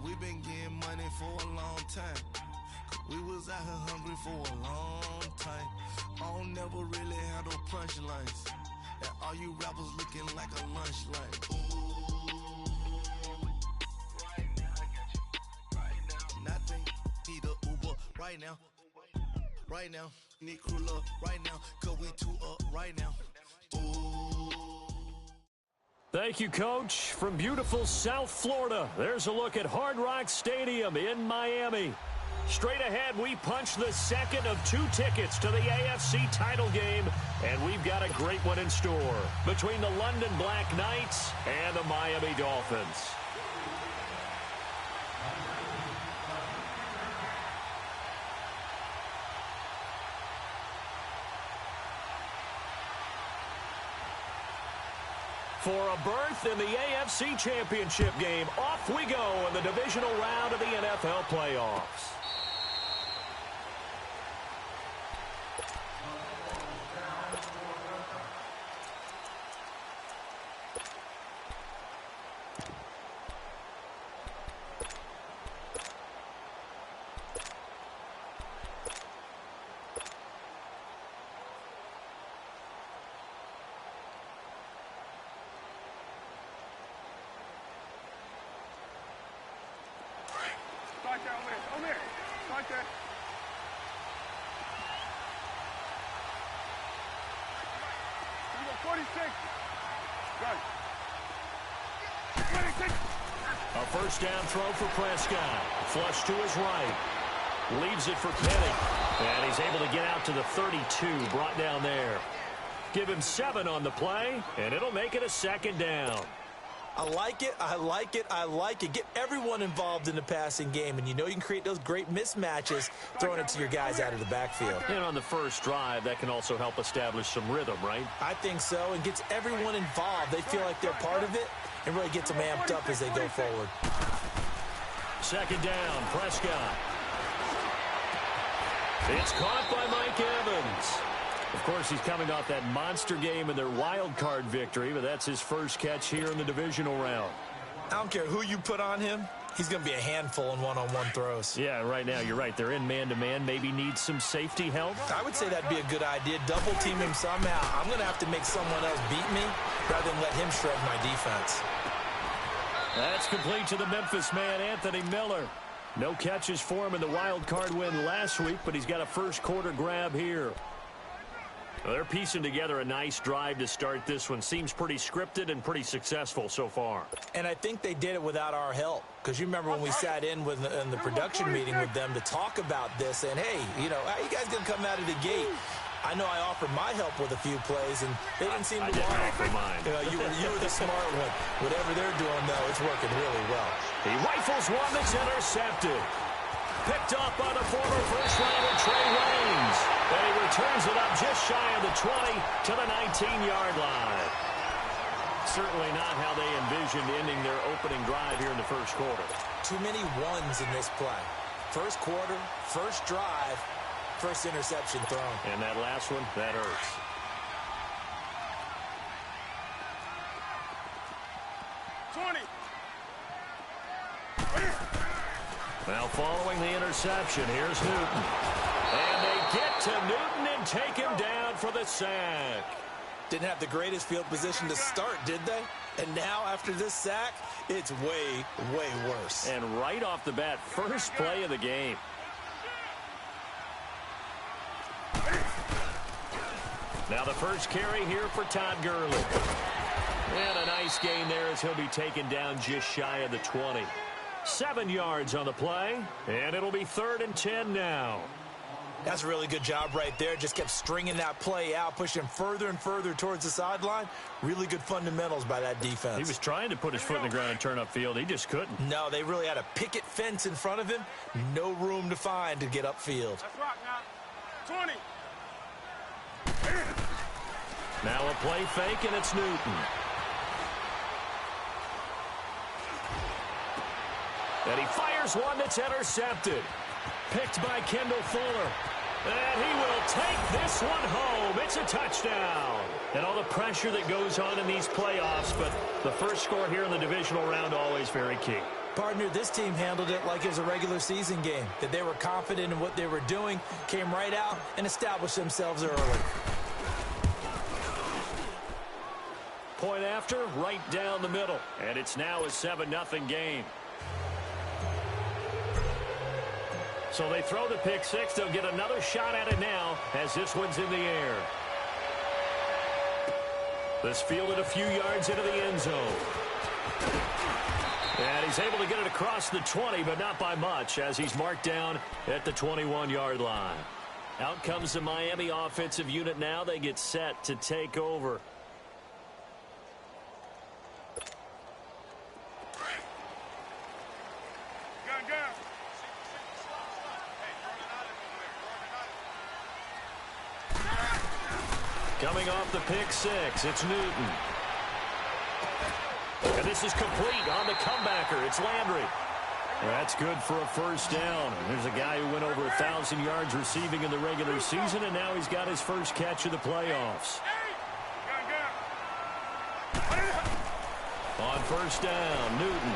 And we been getting money for a long time. We was out here hungry for a long time. I don't never really have no punchlines. And all you rappers looking like a lunch line. Right now, I got you. Right now. Nothing. Need a Uber right now. Right now. Need crew love right now. Cause we two up right now. Thank you, Coach. From beautiful South Florida, there's a look at Hard Rock Stadium in Miami. Straight ahead, we punch the second of 2 tickets to the AFC title game, and we've got a great one in store between the London Black Knights and the Miami Dolphins. For a berth in the AFC Championship game, off we go in the divisional round of the NFL playoffs. Right there, over there. Right there. Here we go, 46. Right. 26. A first down throw for Prescott. Flush to his right. Leaves it for Penny. And he's able to get out to the 32, brought down there. Give him 7 on the play, and it'll make it a second down. I like it, I like it, I like it. Get everyone involved in the passing game, and you know you can create those great mismatches throwing it to your guys out of the backfield. And on the first drive, that can also help establish some rhythm, right? I think so, and gets everyone involved. They feel like they're part of it and really gets them amped up as they go forward. Second down, Prescott. It's caught by Mike Evans. Of course, he's coming off that monster game in their wild card victory, but that's his first catch here in the divisional round. I don't care who you put on him. He's going to be a handful in one-on-one throws. Yeah, right now, you're right. They're in man-to-man. Maybe need some safety help. I would say that'd be a good idea. Double team him somehow. I'm going to have to make someone else beat me rather than let him shred my defense. That's complete to the Memphis man, Anthony Miller. No catches for him in the wild card win last week, but he's got a first quarter grab here. Well, they're piecing together a nice drive to start this one. Seems pretty scripted and pretty successful so far. And I think they did it without our help. Because you remember when we sat in the production meeting with them to talk about this, and hey, you know, how you guys going to come out of the gate? I know I offered my help with a few plays, and they didn't seem to want to offer mine. You were the smart one. Whatever they're doing, though, it's working really well. He rifles one that's intercepted. Picked up by the former first-rounder Trey Waynes. And he returns it up just shy of the 20 to the 19-yard line. Certainly not how they envisioned ending their opening drive here in the first quarter. Too many ones in this play. First quarter, first drive, first interception thrown. And that last one, that hurts. Now following the interception, here's Newton. And they get to Newton and take him down for the sack. Didn't have the greatest field position to start, did they? And now after this sack, it's way, way worse. And right off the bat, first play of the game. Now the first carry here for Todd Gurley. And a nice gain there as he'll be taken down just shy of the 20. 7 yards on the play, and it'll be 3rd and 10 now. That's a really good job right there. Just kept stringing that play out, pushing him further and further towards the sideline. Really good fundamentals by that defense. He was trying to put his foot in the ground and turn upfield. He just couldn't. No, they really had a picket fence in front of him. No room to find to get upfield. Let's rock now. 20. Now a play fake, and it's Newton. And he fires one that's intercepted. Picked by Kendall Fuller. And he will take this one home. It's a touchdown. And all the pressure that goes on in these playoffs, but the first score here in the divisional round always very key. Partner, this team handled it like it was a regular season game, that they were confident in what they were doing, came right out and established themselves early. Point after, right down the middle. And it's now a 7-0 game. So they throw the pick six. They'll get another shot at it now as this one's in the air. This fielded a few yards into the end zone. And he's able to get it across the 20, but not by much, as he's marked down at the 21-yard line. Out comes the Miami offensive unit now. They get set to take over. Coming off the pick six, it's Newton. And this is complete on the comebacker. It's Landry. That's good for a first down. There's a guy who went over 1,000 yards receiving in the regular season, and now he's got his first catch of the playoffs. On first down, Newton.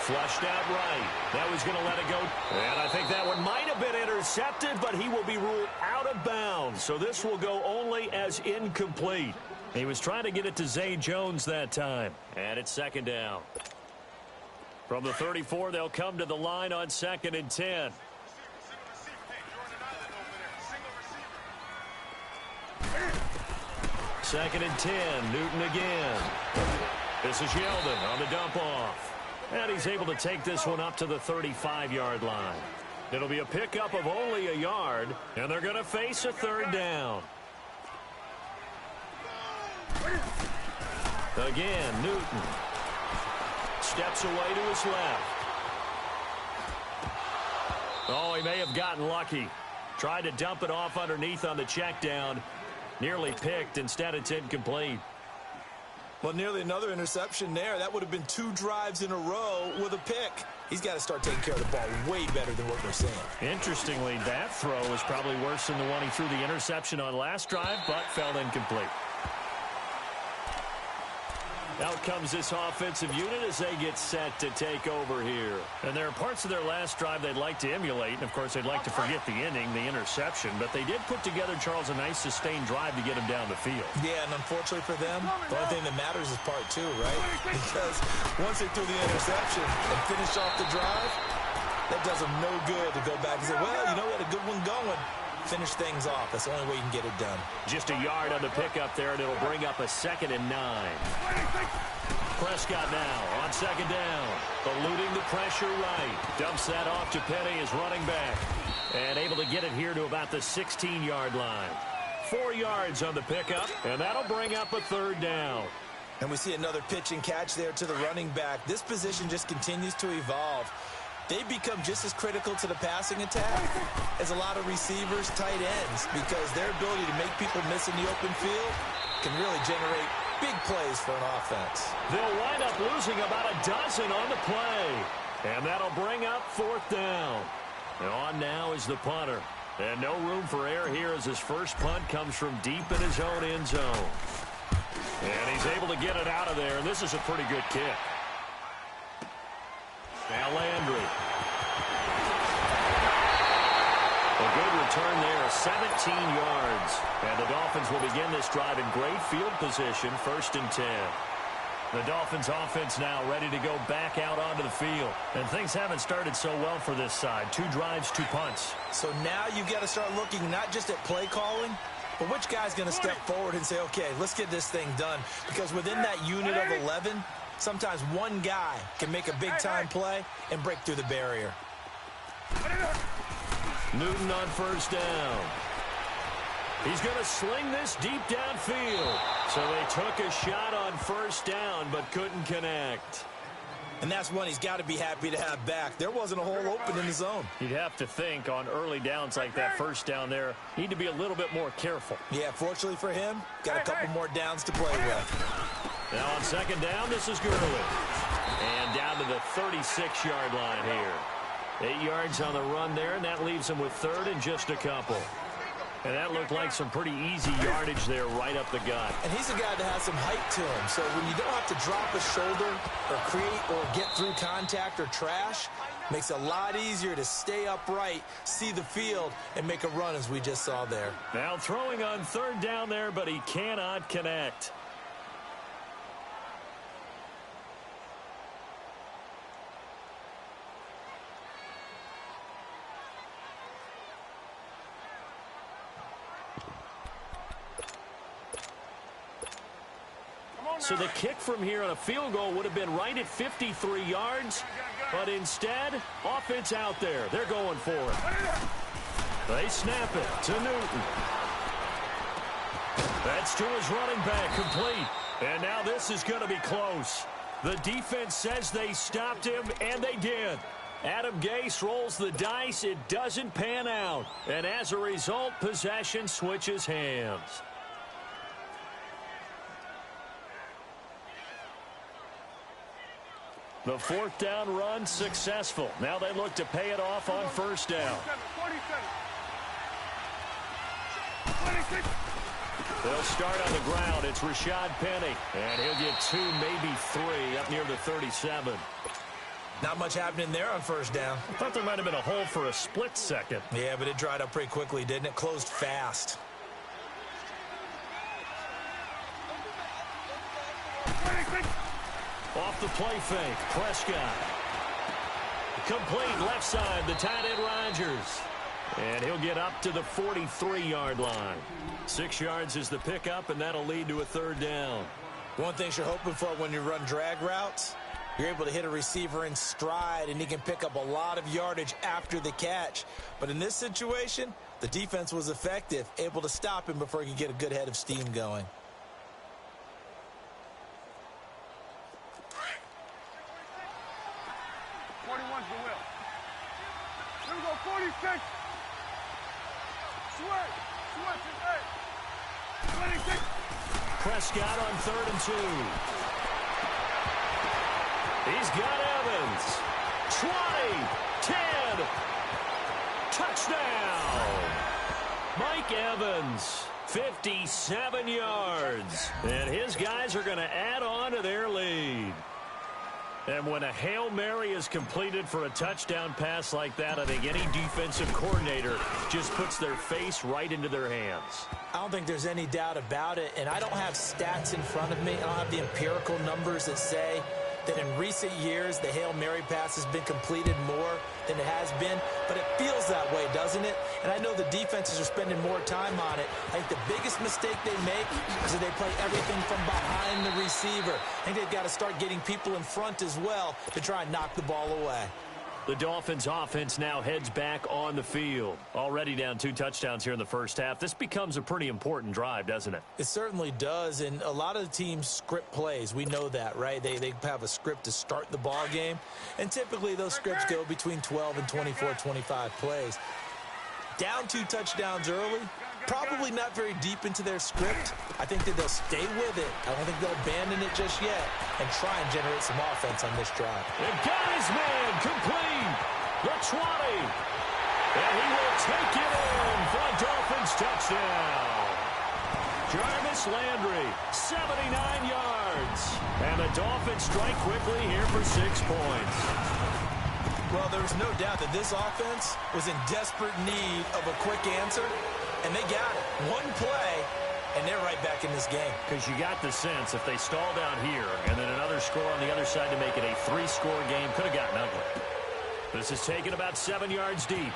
Flushed out right. That was going to let it go. And I think that one might have been intercepted, but he will be ruled out of bounds. So this will go only as incomplete. He was trying to get it to Zay Jones that time. And it's second down. From the 34, they'll come to the line on 2nd and 10. Second and 10, Newton again. This is Yeldon on the dump off. And he's able to take this one up to the 35-yard line. It'll be a pickup of only a yard, and they're going to face a third down. Again, Newton steps away to his left. Oh, he may have gotten lucky. Tried to dump it off underneath on the check down. Nearly picked. Instead, it's incomplete. Well, nearly another interception there. That would have been 2 drives in a row with a pick. He's got to start taking care of the ball way better than what we're seeing. Interestingly, that throw was probably worse than the one he threw the interception on last drive, but fell incomplete. Out comes this offensive unit as they get set to take over here. And there are parts of their last drive they'd like to emulate. And, of course, they'd like to forget the ending, the interception. But they did put together, Charles, a nice sustained drive to get him down the field. Yeah, and unfortunately for them, the only thing that matters is part 2, right? Because once they threw the interception and finished off the drive, that does them no good to go back and say, well, you know, we had a good one going. Finish things off. That's the only way you can get it done. Just a yard on the pickup there, and it'll bring up a 2nd and 9. Prescott now on 2nd down. Eluding the pressure right. Dumps that off to Penny as running back. And able to get it here to about the 16-yard line. 4 yards on the pickup, and that'll bring up a third down. And we see another pitch and catch there to the running back. This position just continues to evolve. They become just as critical to the passing attack as a lot of receivers, tight ends, because their ability to make people miss in the open field can really generate big plays for an offense. They'll wind up losing about a dozen on the play. And that'll bring up 4th down. And on now is the punter. And no room for error here as his first punt comes from deep in his own end zone. And he's able to get it out of there. And this is a pretty good kick. Now Landry. A good return there, 17 yards. And the Dolphins will begin this drive in great field position, 1st and 10. The Dolphins offense now ready to go back out onto the field. And things haven't started so well for this side. 2 drives, 2 punts. So now you've got to start looking not just at play calling, but which guy's going to step forward and say, okay, let's get this thing done. Because within that unit of 11, sometimes one guy can make a big-time play and break through the barrier. Newton on 1st down. He's going to sling this deep downfield. So they took a shot on 1st down but couldn't connect. And that's one he's got to be happy to have back. There wasn't a hole open in the zone. You'd have to think on early downs like that 1st down there, need to be a little bit more careful. Yeah, fortunately for him, got a couple more downs to play with. Now on 2nd down, this is Gurley. And down to the 36-yard line here. 8 yards on the run there, and that leaves him with 3rd and just a couple. And that looked like some pretty easy yardage there right up the gut. And he's a guy that has some height to him. So when you don't have to drop a shoulder or create or get through contact or trash, makes it a lot easier to stay upright, see the field, and make a run as we just saw there. Now throwing on third down there, but he cannot connect. So the kick from here on a field goal would have been right at 53 yards, but instead, offense out there. They're going for it. They snap it to Newton. That's to his running back, complete. And now this is going to be close. The defense says they stopped him, and they did. Adam Gase rolls the dice. It doesn't pan out. And as a result, possession switches hands. The fourth down run successful. Now they look to pay it off on first down. 27. They'll start on the ground. It's Rashad Penny. And he'll get 2, maybe 3 up near the 37. Not much happening there on first down. I thought there might have been a hole for a split second. Yeah, but it dried up pretty quickly, didn't it? Closed fast. Off the play fake, Prescott. Complete left side, the tight end Rodgers. And he'll get up to the 43-yard line. 6 yards is the pickup, and that'll lead to a third down. One thing you're hoping for when you run drag routes, you're able to hit a receiver in stride, and he can pick up a lot of yardage after the catch. But in this situation, the defense was effective, able to stop him before he could get a good head of steam going. 41's the will. Here we go, 46. Switch. 26. Prescott on 3rd and 2. He's got Evans. 20, 10. Touchdown. Mike Evans, 57 yards. And his guys are going to add on to their lead. And when a Hail Mary is completed for a touchdown pass like that, I think any defensive coordinator just puts their face right into their hands. I don't think there's any doubt about it, and I don't have stats in front of me. I don't have the empirical numbers that say that in recent years the Hail Mary pass has been completed more than it has been, but it feels that way, doesn't it? And I know the defenses are spending more time on it. I think the biggest mistake they make is that they play everything from behind the receiver. I think they've got to start getting people in front as well to try and knock the ball away. The Dolphins offense now heads back on the field. Already down 2 touchdowns here in the first half. This becomes a pretty important drive, doesn't it? It certainly does, and a lot of the teams script plays. We know that, right? They have a script to start the ball game, and typically those scripts go between 12 and 24, 25 plays. Down 2 touchdowns early, probably not very deep into their script. I think that they'll stay with it. I don't think they'll abandon it just yet and try and generate some offense on this drive. And got his man complete. The 20. And he will take it in for a Dolphins touchdown. Jarvis Landry, 79 yards. And the Dolphins strike quickly here for 6 points. Well, there's no doubt that this offense was in desperate need of a quick answer, and they got it. One play, and they're right back in this game. Because you got the sense if they stall down here and then another score on the other side to make it a 3-score game, could have gotten ugly. This is taken about 7 yards deep.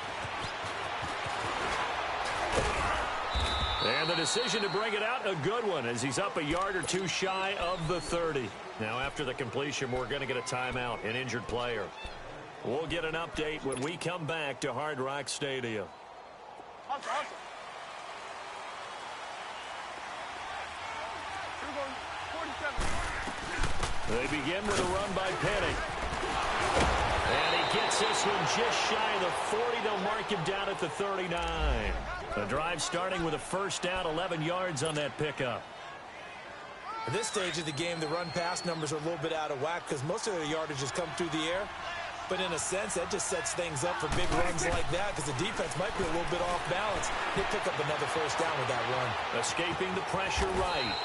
And the decision to bring it out, a good one, as he's up a yard or 2 shy of the 30. Now, after the completion, we're going to get a timeout, an injured player. We'll get an update when we come back to Hard Rock Stadium. Hustle. Here we go, 47. They begin with a run by Penny. And he gets this one just shy of the 40. They'll mark him down at the 39. The drive starting with a first down, 11 yards on that pickup. At this stage of the game, the run-pass numbers are a little bit out of whack because most of their yardage has come through the air. But in a sense, that just sets things up for big runs like that because the defense might be a little bit off balance. He'll pick up another first down with that run. Escaping the pressure right.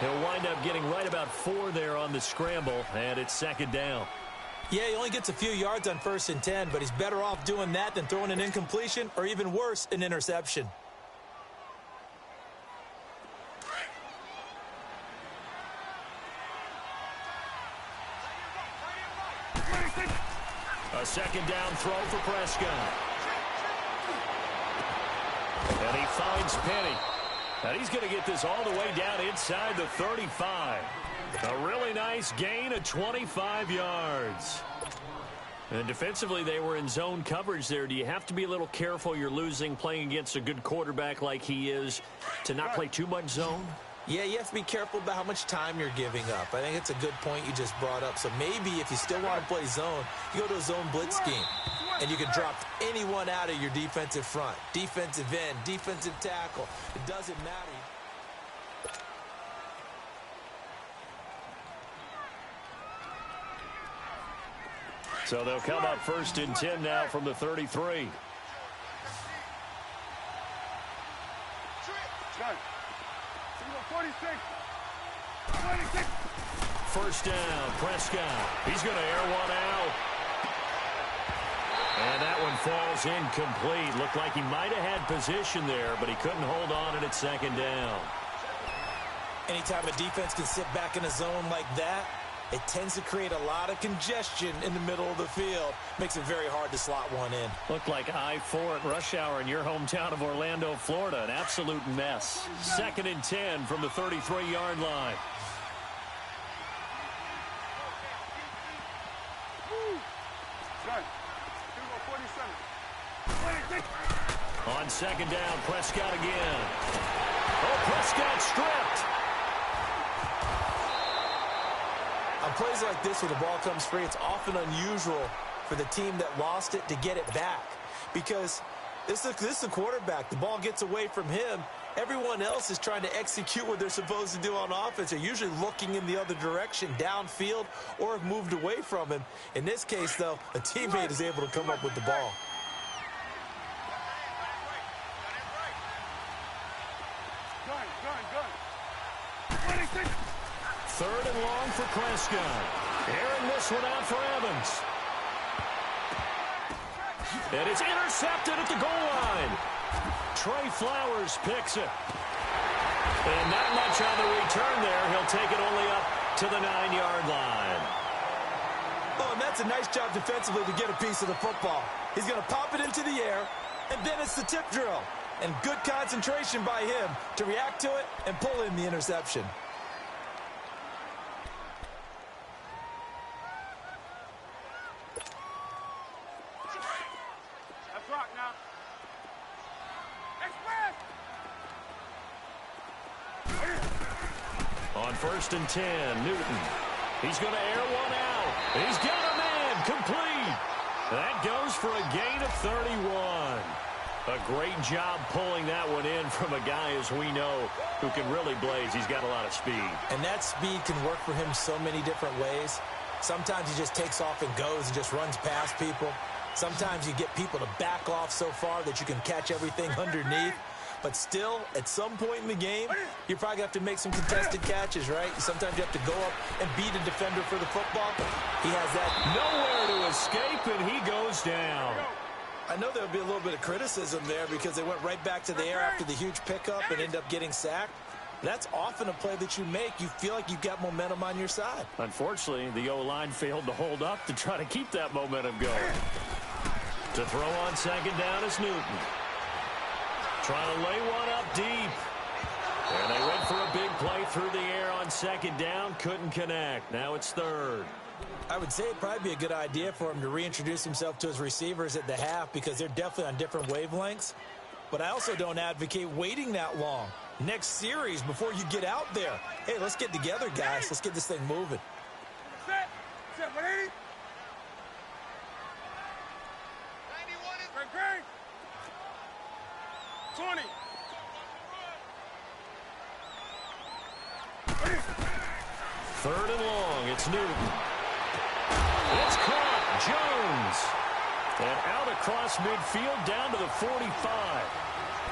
He'll wind up getting right about 4 there on the scramble, and it's second down. Yeah, he only gets a few yards on 1st and 10, but he's better off doing that than throwing an incompletion or even worse, an interception. A second down throw for Prescott. And he finds Penny. And he's going to get this all the way down inside the 35. A really nice gain of 25 yards. And defensively, they were in zone coverage there. Do you have to be a little careful you're losing playing against a good quarterback like he is to not play too much zone? Yeah, you have to be careful about how much time you're giving up. I think it's a good point you just brought up. So maybe if you still want to play zone, you go to a zone blitz scheme. And you can drop anyone out of your defensive front. Defensive end, defensive tackle. It doesn't matter. So they'll come up 1st and 10 now from the 33. First down, Prescott. He's going to air one out. And that one falls incomplete. Looked like he might have had position there, but he couldn't hold on and it's second down. Anytime a defense can sit back in a zone like that, it tends to create a lot of congestion in the middle of the field. Makes it very hard to slot one in. Looked like I-4 at rush hour in your hometown of Orlando, Florida. An absolute mess. 2nd and 10 from the 33-yard line. On second down, Prescott again. Oh, Prescott stripped. On plays like this where the ball comes free, it's often unusual for the team that lost it to get it back. Because this is the quarterback. The ball gets away from him. Everyone else is trying to execute what they're supposed to do on offense. They're usually looking in the other direction, downfield, or have moved away from him. In this case, though, a teammate is able to come up with the ball. Third and long for Prescott. Airing this one out for Evans. And it's intercepted at the goal line. Trey Flowers picks it. And not much on the return there. He'll take it only up to the 9-yard line. Oh, and that's a nice job defensively to get a piece of the football. He's going to pop it into the air, and then it's the tip drill. And good concentration by him to react to it and pull in the interception. On 1st and 10, Newton. He's going to air one out. He's got a man complete. That goes for a gain of 31. A great job pulling that one in from a guy, as we know, who can really blaze. He's got a lot of speed. And that speed can work for him so many different ways. Sometimes he just takes off and goes and just runs past people. Sometimes you get people to back off so far that you can catch everything underneath. But still, at some point in the game, you probably have to make some contested catches, right? Sometimes you have to go up and beat a defender for the football. He has that. Nowhere to escape, and he goes down. I know there would be a little bit of criticism there because they went right back to the air after the huge pickup and end up getting sacked. That's often a play that you make. You feel like you've got momentum on your side. Unfortunately, the O-line failed to hold up to try to keep that momentum going. To throw on second down is Newton. Trying to lay one up deep. And they went for a big play through the air on second down. Couldn't connect. Now it's third. I would say it'd probably be a good idea for him to reintroduce himself to his receivers at the half because they're definitely on different wavelengths. But I also don't advocate waiting that long. Next series before you get out there. Hey, let's get together, guys. Let's get this thing moving. Set 180. 20. Third and long. It's Newton. It's caught. Jones. And out across midfield down to the 45.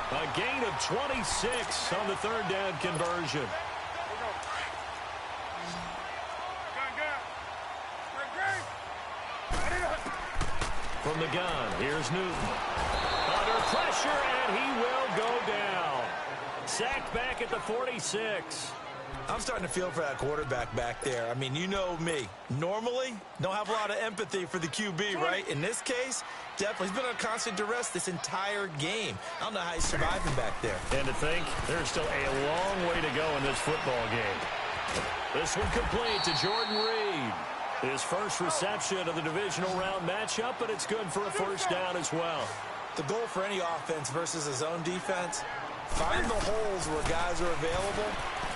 A gain of 26 on the third down conversion. From the gun, here's Newton. Under pressure, and he will go down. Sacked back at the 46. I'm starting to feel for that quarterback back there. I mean, you know me. Normally, don't have a lot of empathy for the QB, right? In this case, definitely. He's been under constant duress this entire game. I don't know how he's surviving back there. And to think, there's still a long way to go in this football game. This one complete to Jordan Reed. His first reception of the divisional round matchup, but it's good for a first down as well. The goal for any offense versus a zone defense, find the holes where guys are available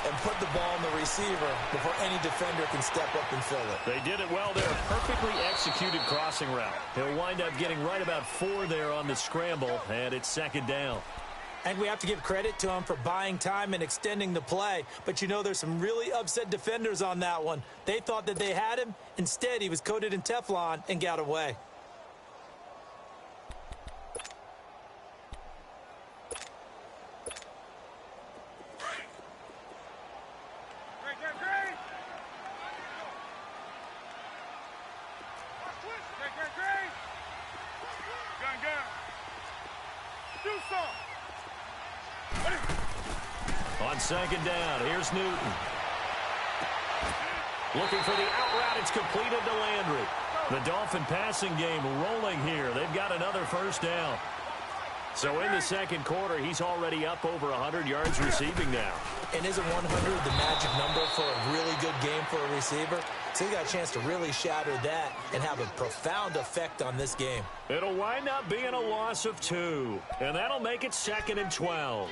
and put the ball in the receiver before any defender can step up and fill it. They did it well there. Perfectly executed crossing route. He'll wind up getting right about 4 there on the scramble, and it's second down. And we have to give credit to him for buying time and extending the play. But you know, there's some really upset defenders on that one. They thought that they had him. Instead, he was coated in Teflon and got away. On second down, here's Newton. Looking for the out route. It's completed to Landry. The Dolphin passing game rolling here. They've got another first down. So in the second quarter, he's already up over 100 yards receiving now. And isn't 100 the magic number for a really good game for a receiver? So he got a chance to really shatter that and have a profound effect on this game. It'll wind up being a loss of 2. And that'll make it 2nd and 12.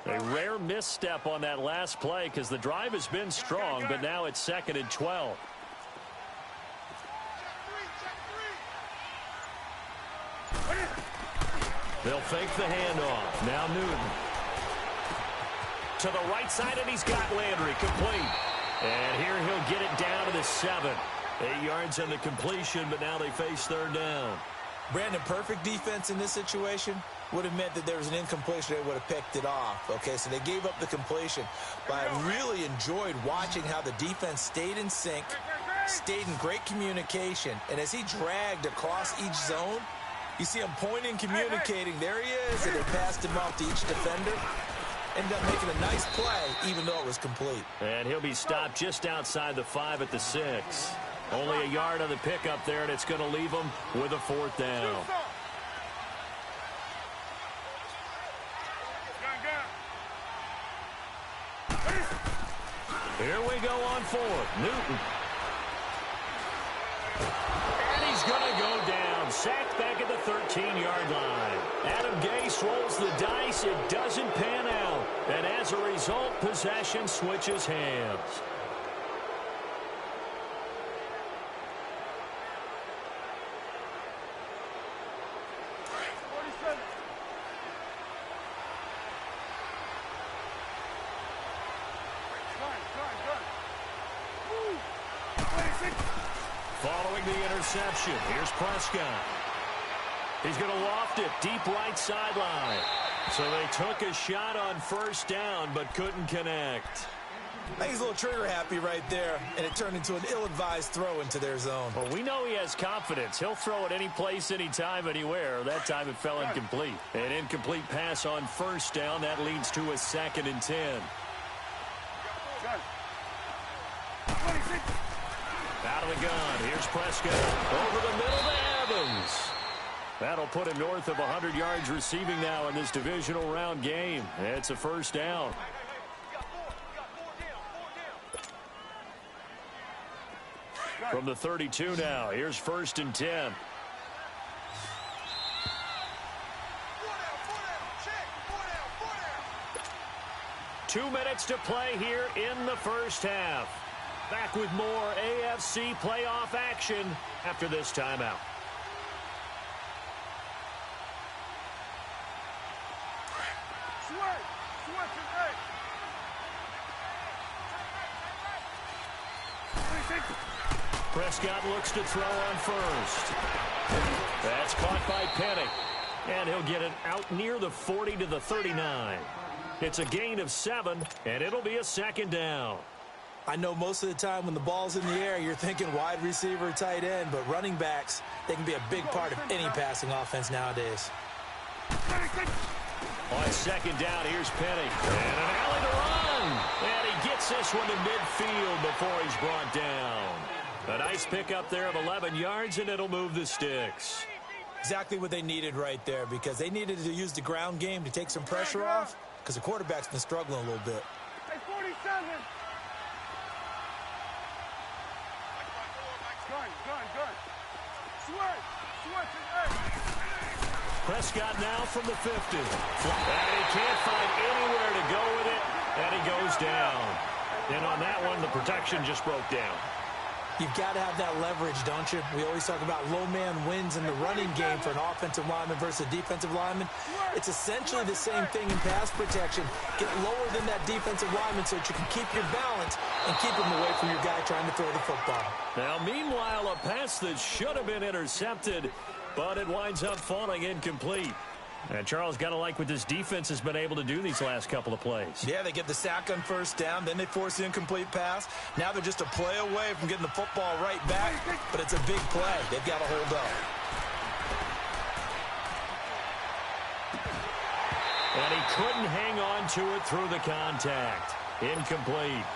A rare misstep on that last play because the drive has been strong, but now it's 2nd and 12. They'll fake the handoff. Now Newton. To the right side, and he's got Landry complete. And here he'll get it down to the 7. 8 yards on the completion, but now they face third down. Brandon, perfect defense in this situation would have meant that there was an incompletion. They would have picked it off. Okay, so they gave up the completion. But I really enjoyed watching how the defense stayed in sync, stayed in great communication. And as he dragged across each zone, you see him pointing, communicating. There he is, and they passed him off to each defender. Ended up making a nice play, even though it was complete. And he'll be stopped just outside the 5 at the 6. Only a yard on the pickup there, and it's going to leave him with a 4th down. Here we go on 4th. Newton. And he's going to go down. Sacked back at the 13-yard line. Adam Gase rolls the dice. It doesn't pan out. And as a result, possession switches hands. Following the interception, here's Prescott. He's going to loft it deep right sideline. So they took a shot on first down but couldn't connect. I think he's a little trigger happy right there, and it turned into an ill-advised throw into their zone. Well, we know he has confidence. He'll throw it any place, anytime, anywhere. That time it fell incomplete. An incomplete pass on first down. That leads to a 2nd and 10. Out of the gun. Here's Prescott. Over the middle to Evans. That'll put him north of 100 yards receiving now in this divisional round game. It's a first down. From the 32 now. Here's 1st and 10. Two minutes to play here in the first half. Back with more AFC playoff action after this timeout. Prescott looks to throw on first. That's caught by Penny. And he'll get it out near the 40 to the 39. It's a gain of 7, and it'll be a second down. I know most of the time when the ball's in the air, you're thinking wide receiver, tight end, but running backs, they can be a big part of any passing offense nowadays. On second down, here's Penny. And an alley to run. And he gets this one to midfield before he's brought down. A nice pickup there of 11 yards, and it'll move the sticks. Exactly what they needed right there, because they needed to use the ground game to take some pressure off, because the quarterback's been struggling a little bit. Hey, 47. Gun. Switch. Prescott now from the 50. And he can't find anywhere to go with it, and he goes down. And on that one, the protection just broke down. You've got to have that leverage, don't you? We always talk about low man wins in the running game for an offensive lineman versus a defensive lineman. It's essentially the same thing in pass protection. Get lower than that defensive lineman so that you can keep your balance and keep him away from your guy trying to throw the football. Now, meanwhile, a pass that should have been intercepted, but it winds up falling incomplete. And Charles, got to like what this defense has been able to do these last couple of plays. Yeah, they get the sack on first down, then they force the incomplete pass. Now they're just a play away from getting the football right back, but it's a big play. They've got to hold up. And he couldn't hang on to it through the contact. Incomplete.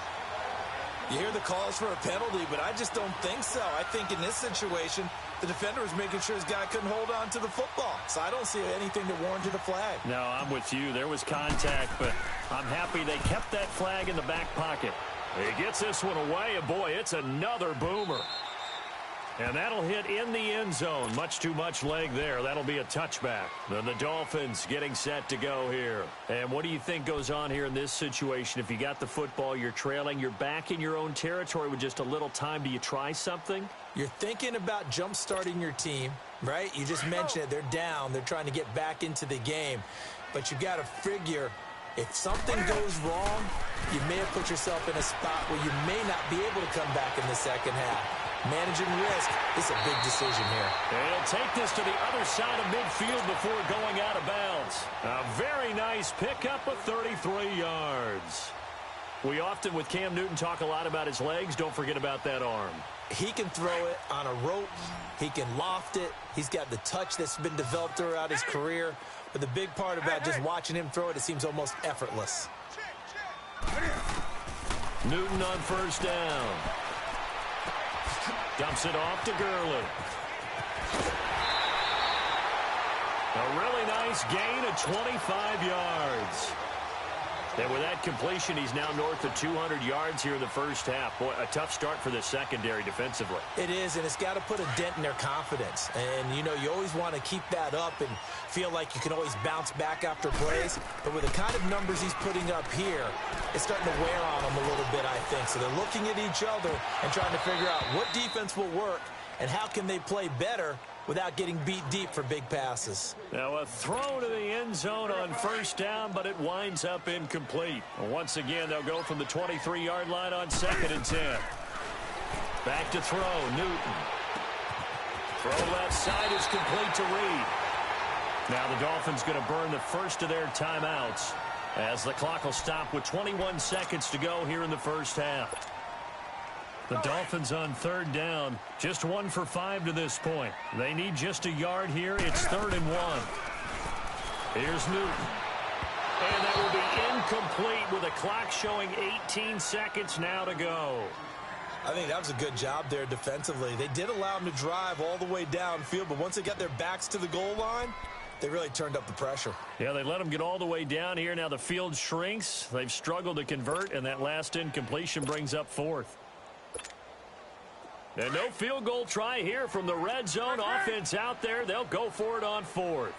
You hear the calls for a penalty, but I just don't think so. I think in this situation, the defender was making sure his guy couldn't hold on to the football. So I don't see anything that warranted a flag. No, I'm with you. There was contact, but I'm happy they kept that flag in the back pocket. He gets this one away, and boy, it's another boomer. And that'll hit in the end zone. Much too much leg there. That'll be a touchback. Then the Dolphins getting set to go here. And what do you think goes on here in this situation? If you got the football, you're trailing, you're back in your own territory with just a little time. Do you try something? You're thinking about jump-starting your team, right? You just mentioned it. They're down. They're trying to get back into the game. But you've got to figure, if something goes wrong, you may have put yourself in a spot where you may not be able to come back in the second half. Managing risk is a big decision here. And he'll take this to the other side of midfield before going out of bounds. A very nice pickup of 33 yards. We often, with Cam Newton, talk a lot about his legs. Don't forget about that arm. He can throw it on a rope. He can loft it. He's got the touch that's been developed throughout his career. But the big part about just watching him throw it seems almost effortless. Newton on first down. Dumps it off to Gurley. A really nice gain of 25 yards. And with that completion, he's now north of 200 yards here in the first half. Boy, a tough start for the secondary defensively. It is, and it's got to put a dent in their confidence. And, you know, you always want to keep that up and feel like you can always bounce back after plays. But with the kind of numbers he's putting up here, it's starting to wear on them a little bit, I think. So they're looking at each other and trying to figure out what defense will work and how can they play better without getting beat deep for big passes. Now a throw to the end zone on first down, but it winds up incomplete. Once again, they'll go from the 23-yard line on 2nd and 10. Back to throw, Newton. Throw left side is complete to Reed. Now the Dolphins going to burn the first of their timeouts as the clock will stop with 21 seconds to go here in the first half. The Dolphins on third down, just 1 for 5 to this point. They need just a yard here. It's 3rd and 1. Here's Newton. And that will be incomplete with a clock showing 18 seconds now to go. I think that was a good job there defensively. They did allow them to drive all the way downfield, but once they got their backs to the goal line, they really turned up the pressure. Yeah, they let them get all the way down here. Now the field shrinks. They've struggled to convert, and that last incompletion brings up 4th. And no field goal try here from the red zone. Offense out there. They'll go for it on 4th.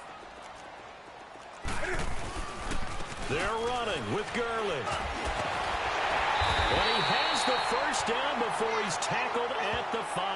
They're running with Gurley. And he has the first down before he's tackled at the 5.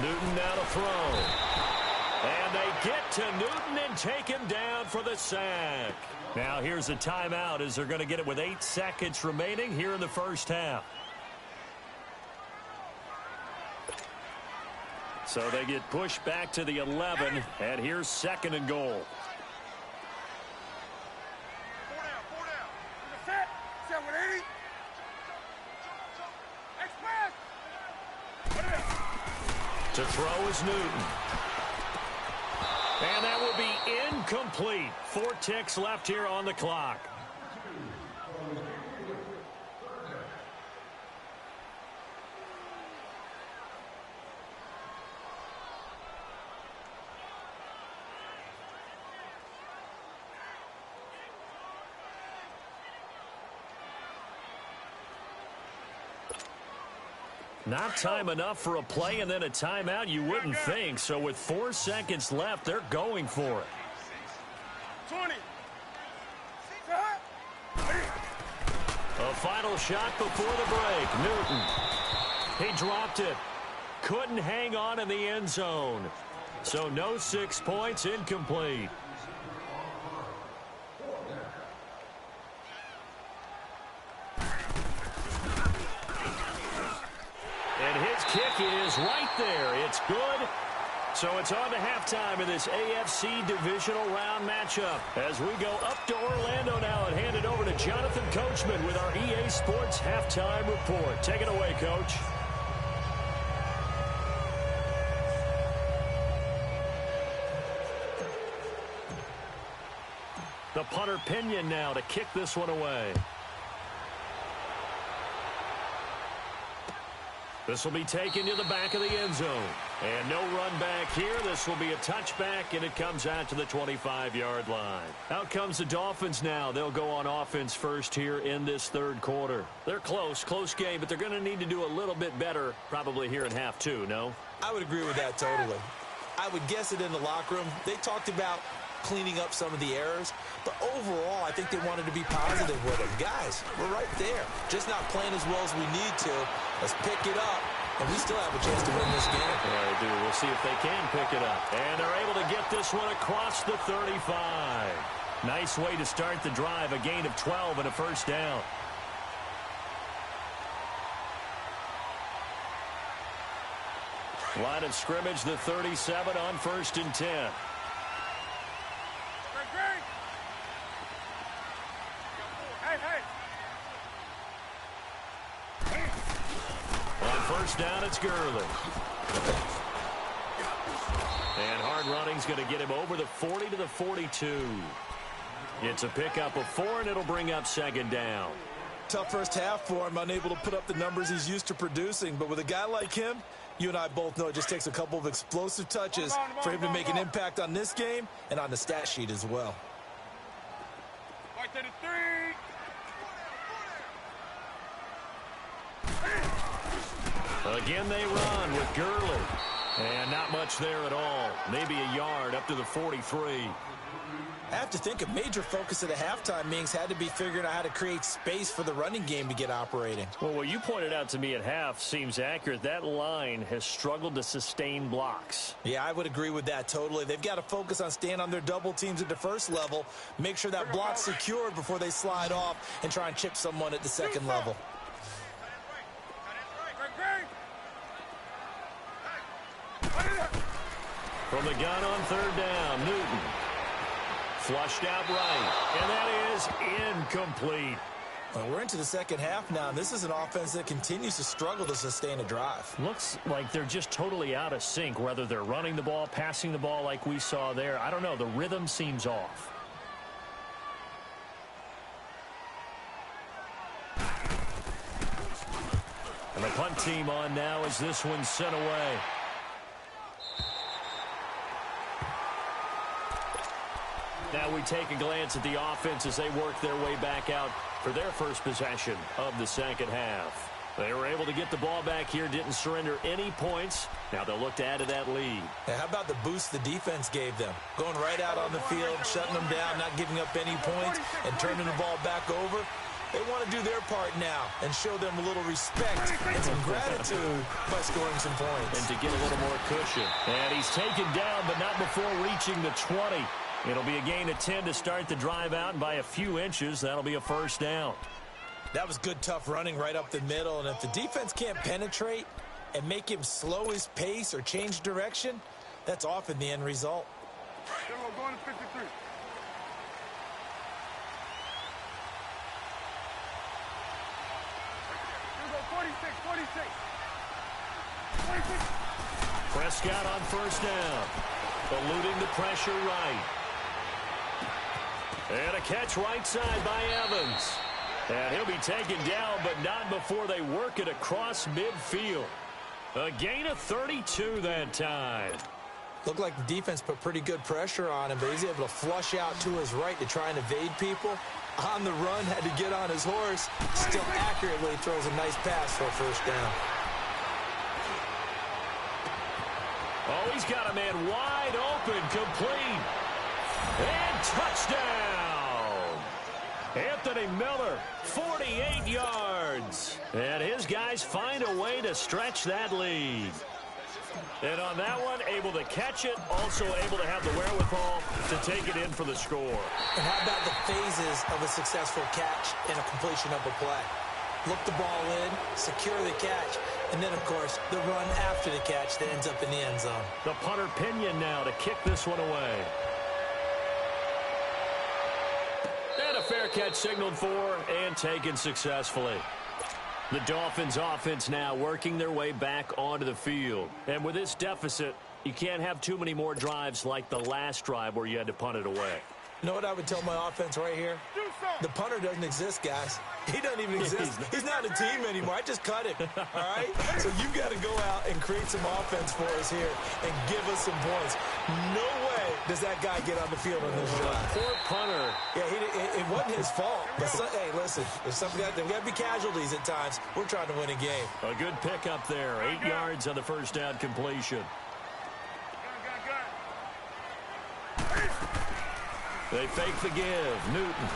Newton now to throw. And they get to Newton and take him down for the sack. Now here's a timeout as they're going to get it with 8 seconds remaining here in the first half. So they get pushed back to the 11, and here's 2nd and goal. To throw is Newton. And that will be incomplete. 4 ticks left here on the clock. Not time enough for a play and then a timeout, you wouldn't think. So with 4 seconds left, they're going for it. 20. A final shot before the break. Newton. He dropped it. Couldn't hang on in the end zone. So no 6 points, incomplete. Kick is right there. It's good. So it's on to halftime in this AFC divisional round matchup. As we go up to Orlando now and hand it over to Jonathan Coachman with our EA Sports halftime report. Take it away, Coach. The punter Pinion now to kick this one away. This will be taken to the back of the end zone. And no run back here. This will be a touchback, and it comes out to the 25-yard line. Out comes the Dolphins now. They'll go on offense first here in this third quarter. They're close game, but they're going to need to do a little bit better probably here in half 2, no? I would agree with that totally. I would guess it in the locker room. They talked about cleaning up some of the errors, but overall, I think they wanted to be positive with it. Guys, we're right there. Just not playing as well as we need to. Let's pick it up, and we still have a chance to win this game. Yeah, they do. We'll see if they can pick it up. And they're able to get this one across the 35. Nice way to start the drive, a gain of 12 and a first down. Line of scrimmage, the 37 on 1st and 10. First down, it's Gurley. And hard running's going to get him over the 40 to the 42. It's a pickup of 4, and it'll bring up 2nd down. Tough first half for him, unable to put up the numbers he's used to producing. But with a guy like him, you and I both know it just takes a couple of explosive touches for him to make an impact on this game and on the stat sheet as well. Right to the 3. Again, they run with Gurley. And not much there at all. Maybe a yard up to the 43. I have to think a major focus of the halftime meetings had to be figuring out how to create space for the running game to get operating. Well, what you pointed out to me at half seems accurate. That line has struggled to sustain blocks. Yeah, I would agree with that totally. They've got to focus on staying on their double teams at the first level, make sure that block's secured before they slide off and try and chip someone at the second level. From the gun on third down, Newton. Flushed out right, and that is incomplete. Well, we're into the second half now, and this is an offense that continues to struggle to sustain a drive. Looks like they're just totally out of sync, whether they're running the ball, passing the ball like we saw there. I don't know. The rhythm seems off. And the punt team on now as this one's sent away. Now we take a glance at the offense as they work their way back out for their first possession of the second half. They were able to get the ball back here, didn't surrender any points. Now they'll look to add to that lead. How about the boost the defense gave them? Going right out on the field, shutting them down, not giving up any points, and turning the ball back over. They want to do their part now and show them a little respect and some gratitude by scoring some points. And to get a little more cushion. And he's taken down, but not before reaching the 20. It'll be a gain of 10 to start the drive out, and by a few inches, that'll be a first down. That was good, tough running right up the middle, and if the defense can't penetrate and make him slow his pace or change direction, that's often the end result. Going to 53. Here we go, 46. Prescott on first down. Eluding the pressure right. And a catch right side by Evans. And he'll be taken down, but not before they work it across midfield. A gain of 32 that time. Looked like the defense put pretty good pressure on him, but he's able to flush out to his right to try and evade people. On the run, had to get on his horse. Still accurately throws a nice pass for a first down. Oh, he's got a man wide open, complete. And touchdown! Anthony Miller, 48 yards. And his guys find a way to stretch that lead. And on that one, able to catch it, also able to have the wherewithal to take it in for the score. And how about the phases of a successful catch and a completion of a play? Look the ball in, secure the catch, and then, of course, the run after the catch that ends up in the end zone. The punter Pinion now to kick this one away. And a fair catch signaled for and taken successfully. The Dolphins offense now working their way back onto the field. And with this deficit, you can't have too many more drives like the last drive where you had to punt it away. You know what I would tell my offense right here? The punter doesn't exist, guys. He doesn't even exist. He's not a team anymore. I just cut him, all right? So you've got to go out and create some offense for us here and give us some points. No way does that guy get on the field on this drive. Poor punter. Yeah, it wasn't his fault. But hey, listen, there's got to be casualties at times. We're trying to win a game. A good pickup there. 8 yards on the first down completion. They fake the give. Newton.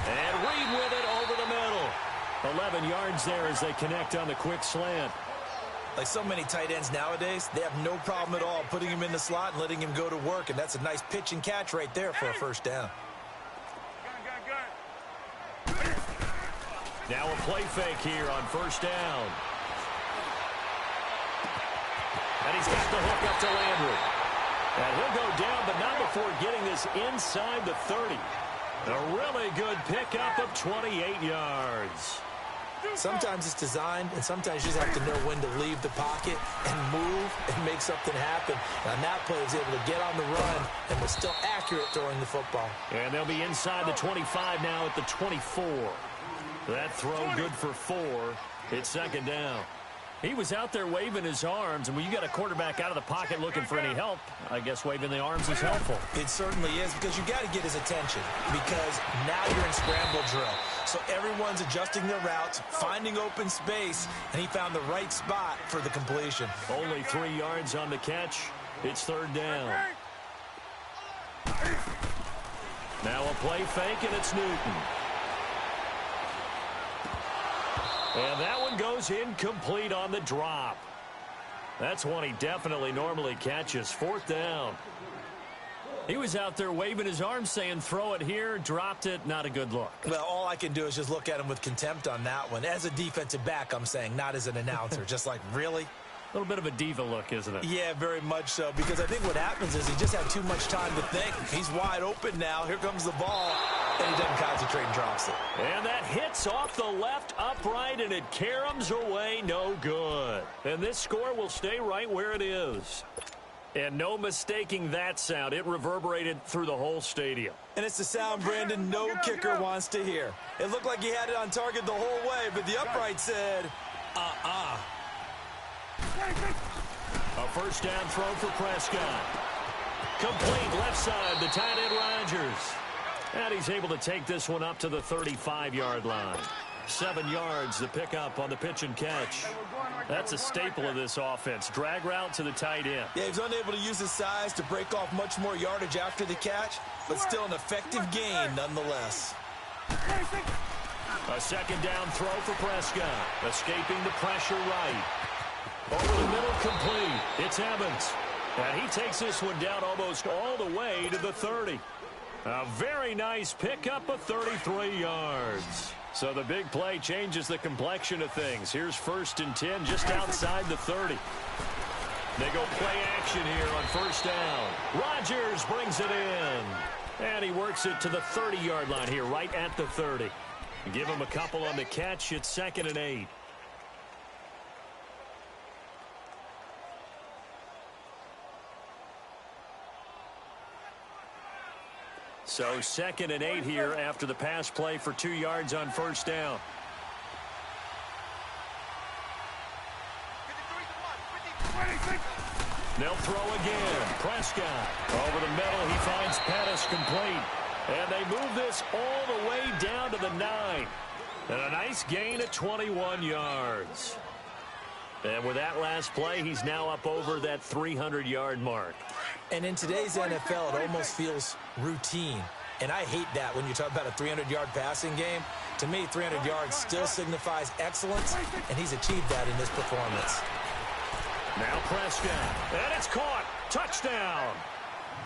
And Reed with it over the middle. 11 yards there as they connect on the quick slant. Like so many tight ends nowadays, they have no problem at all putting him in the slot and letting him go to work. And that's a nice pitch and catch right there for a first down. Now a play fake here on first down. And he's got the hook up to Landry. And he'll go down, but not before getting this inside the 30. A really good pickup of 28 yards. Sometimes it's designed, and sometimes you just have to know when to leave the pocket and move and make something happen. And on that play, he was able to get on the run and was still accurate throwing the football. And they'll be inside the 25 now at the 24. That throw good for 4. It's second down. He was out there waving his arms, and when you got a quarterback out of the pocket looking for any help, I guess waving the arms is helpful. It certainly is, because you got to get his attention, because now you're in scramble drill. So everyone's adjusting their routes, finding open space, and he found the right spot for the completion. Only 3 yards on the catch, It's third down. Now a play fake, and it's Newton. And that one goes incomplete on the drop. That's one he definitely normally catches. Fourth down. He was out there waving his arms saying, throw it here, dropped it, not a good look. Well, all I can do is just look at him with contempt on that one. As a defensive back, I'm saying, not as an announcer. Just like, really? A little bit of a diva look, isn't it? Yeah, very much so, because I think what happens is he just had too much time to think. He's wide open now. Here comes the ball, and he doesn't concentrate and drops it. And that hits off the left upright, and it caroms away, no good. And this score will stay right where it is. And no mistaking that sound. It reverberated through the whole stadium. And it's the sound, Brandon, no kicker wants to hear. It looked like he had it on target the whole way, but the upright said, A first down throw for Prescott. Complete left side, the tight end Rodgers. And he's able to take this one up to the 35-yard line. 7 yards, the pickup on the pitch and catch. That's a staple of this offense. Drag route to the tight end. Yeah, he's unable to use his size to break off much more yardage after the catch, but still an effective gain nonetheless. A second down throw for Prescott. Escaping the pressure right. Over the middle, complete. It's Evans. And he takes this one down almost all the way to the 30. A very nice pickup of 33 yards. So the big play changes the complexion of things. Here's first and 10 just outside the 30. They go play action here on first down. Rodgers brings it in. And he works it to the 30-yard line here, right at the 30. Give him a couple on the catch. It's 2nd and 8. So 2nd and 8 here after the pass play for 2 yards on first down. They'll throw again. Prescott over the middle. He finds Pettis complete. And they move this all the way down to the 9. And a nice gain at 21 yards. And with that last play, he's now up over that 300-yard mark. And in today's NFL, it almost feels routine. And I hate that when you talk about a 300-yard passing game. To me, 300 yards still signifies excellence, and he's achieved that in this performance. Now Prescott, and it's caught. Touchdown.